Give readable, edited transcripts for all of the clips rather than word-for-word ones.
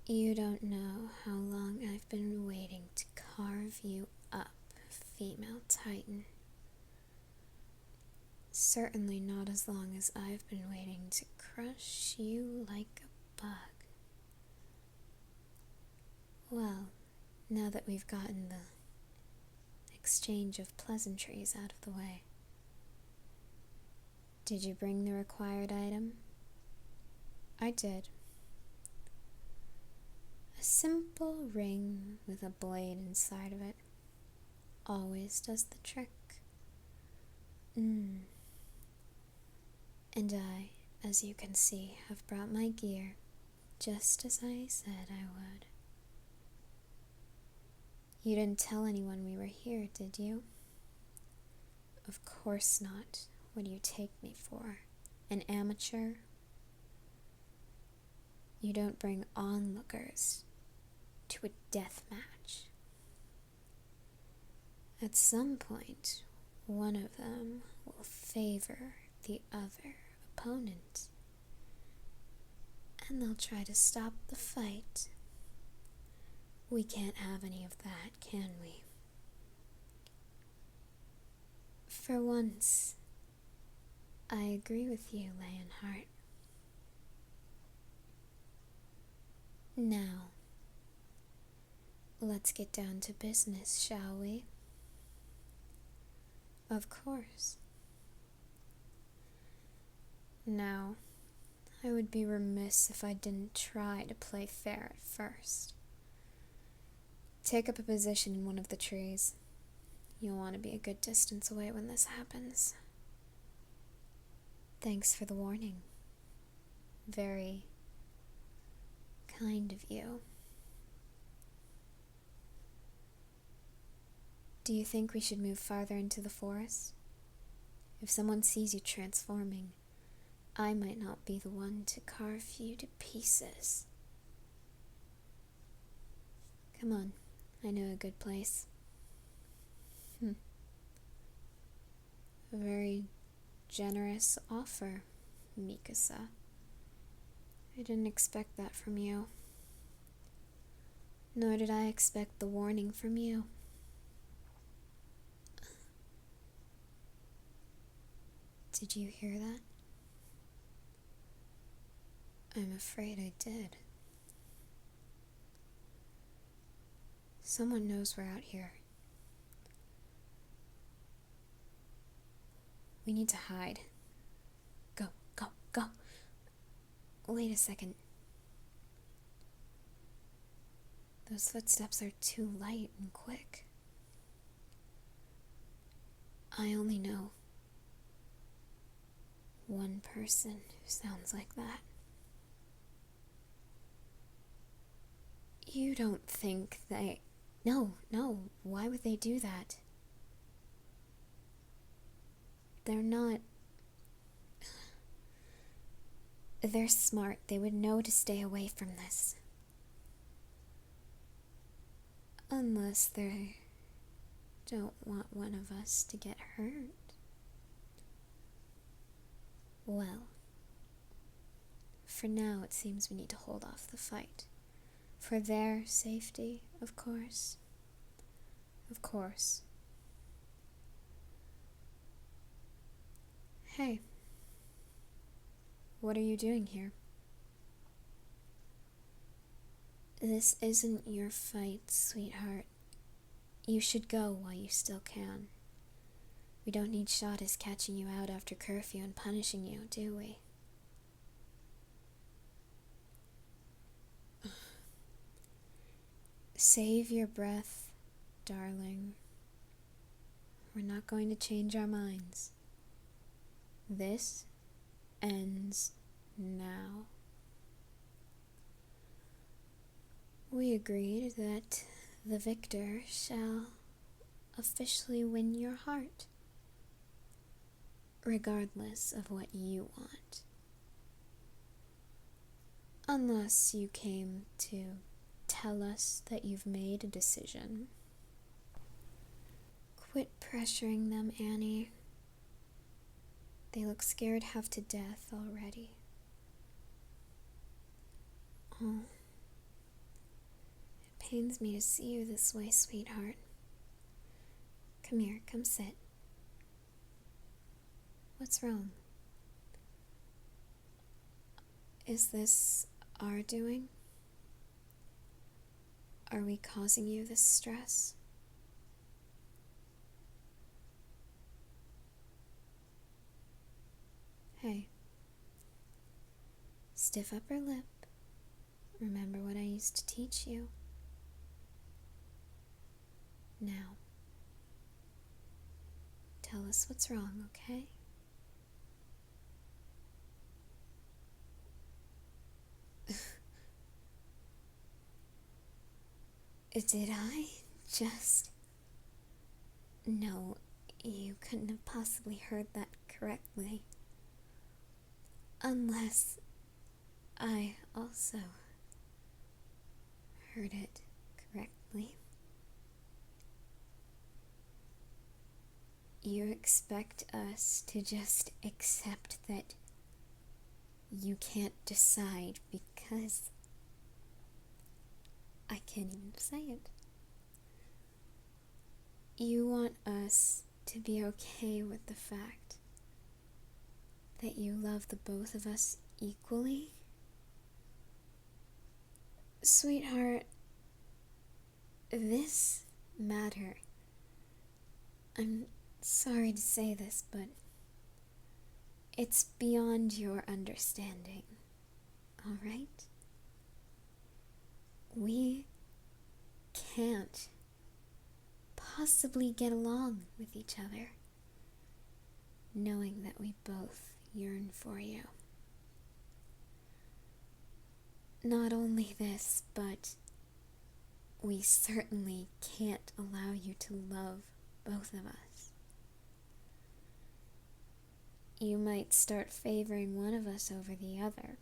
You don't know how long I've been waiting to carve you up, female titan. Certainly not as long as I've been waiting to crush you like a bug. Well, now that we've gotten the exchange of pleasantries out of the way, did you bring the required item? I did. A simple ring with a blade inside of it always does the trick. And I, as you can see, have brought my gear, just as I said I would. You didn't tell anyone we were here, did you? Of course not. What do you take me for? An amateur? You don't bring onlookers to a death match. At some point, one of them will favor the other opponent, and they'll try to stop the fight. We can't have any of that, can we? For once, I agree with you, Leonhart. Now, let's get down to business, shall we? Of course. Now, I would be remiss if I didn't try to play fair at first. Take up a position in one of the trees. You'll want to be a good distance away when this happens. Thanks for the warning. Very kind of you. Do you think we should move farther into the forest? If someone sees you transforming, I might not be the one to carve you to pieces. Come on, I know a good place. A very generous offer, Mikasa. I didn't expect that from you. Nor did I expect the warning from you. Did you hear that? I'm afraid I did. Someone knows we're out here. We need to hide. Go, go, go. Wait a second. Those footsteps are too light and quick. I only know one person who sounds like that. You don't think they... No, why would they do that? They're not... They're smart. They would know to stay away from this. Unless they don't want one of us to get hurt. Well, for now it seems we need to hold off the fight. For their safety, of course. Of course. Hey. What are you doing here? This isn't your fight, sweetheart. You should go while you still can. We don't need Shottas catching you out after curfew and punishing you, do we? Save your breath, darling. We're not going to change our minds. This ends now. We agreed that the victor shall officially win your heart, regardless of what you want. Unless you came to tell us that you've made a decision. Quit pressuring them, Annie. They look scared half to death already. Oh, pains me to see you this way, sweetheart. Come here, come sit. What's wrong? Is this our doing? Are we causing you this stress? Hey, stiff upper lip. Remember what I used to teach you. Now, tell us what's wrong, okay? Did I just... No, you couldn't have possibly heard that correctly. Unless I also heard it correctly. You expect us to just accept that you can't decide because I can't even say it. You want us to be okay with the fact that you love the both of us equally? Sweetheart, this matter, I'm sorry to say this, but it's beyond your understanding, alright? We can't possibly get along with each other, knowing that we both yearn for you. Not only this, but we certainly can't allow you to love both of us. You might start favoring one of us over the other,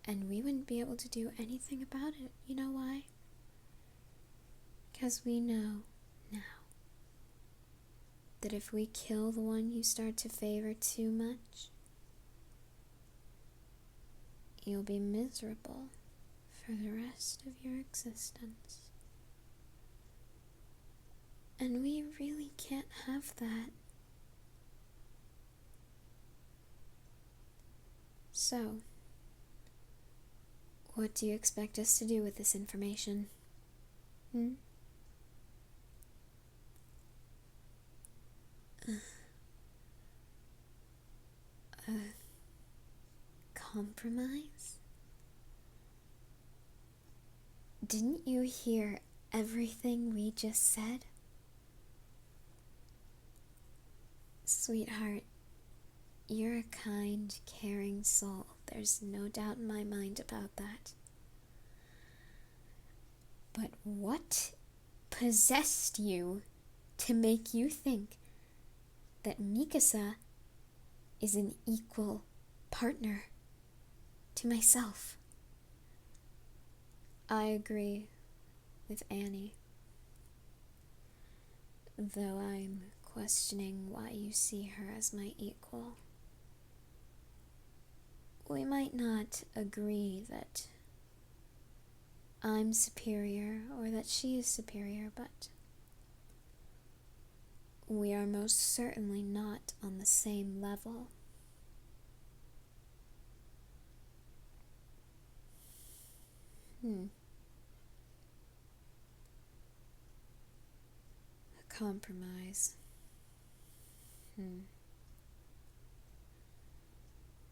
and we wouldn't be able to do anything about it. You know why? Because we know now that if we kill the one you start to favor too much, you'll be miserable for the rest of your existence. And we really can't have that. So, what do you expect us to do with this information? Compromise? Didn't you hear everything we just said? Sweetheart, you're a kind, caring soul. There's no doubt in my mind about that. But what possessed you to make you think that Mikasa is an equal partner to myself? I agree with Annie, though I'm questioning why you see her as my equal. We might not agree that I'm superior or that she is superior, but we are most certainly not on the same level. A compromise.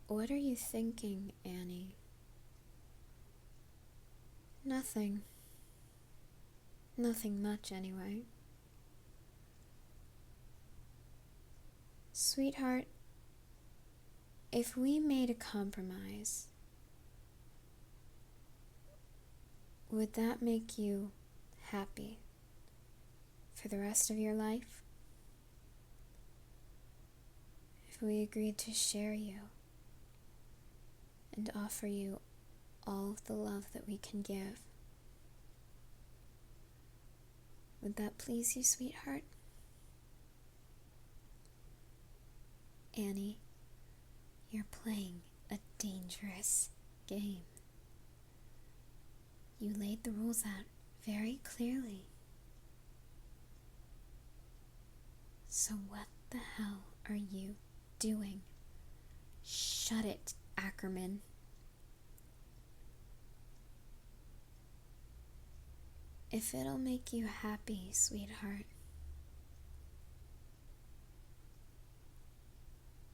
What are you thinking, Annie? Nothing. Nothing much, anyway. Sweetheart, if we made a compromise, would that make you happy for the rest of your life? If we agreed to share you and offer you all of the love that we can give, would that please you, sweetheart? Annie, you're playing a dangerous game. You laid the rules out very clearly. So what the hell are you doing? Shut it, Ackerman. If it'll make you happy, sweetheart,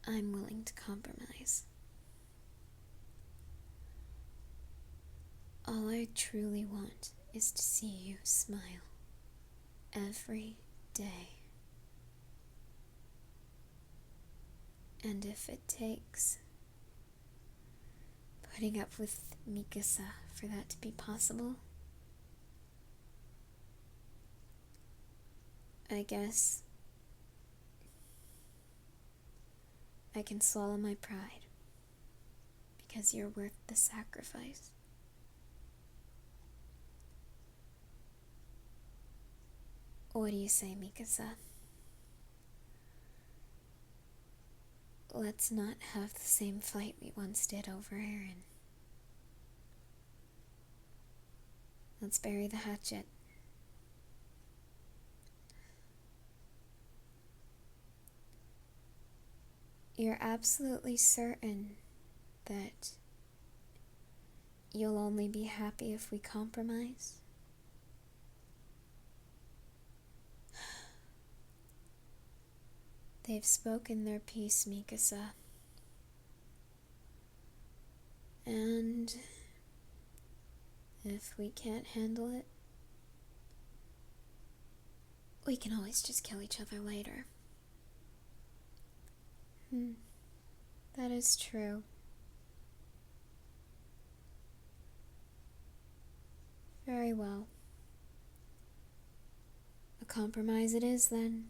I'm willing to compromise. All I truly want is to see you smile every day. And if it takes putting up with Mikasa for that to be possible, I guess I can swallow my pride because you're worth the sacrifice. What do you say, Mikasa? Let's not have the same fight we once did over Aaron. Let's bury the hatchet. You're absolutely certain that you'll only be happy if we compromise? They've spoken their piece, Mikasa. And if we can't handle it, we can always just kill each other later. That is true. Very well. A compromise it is, then.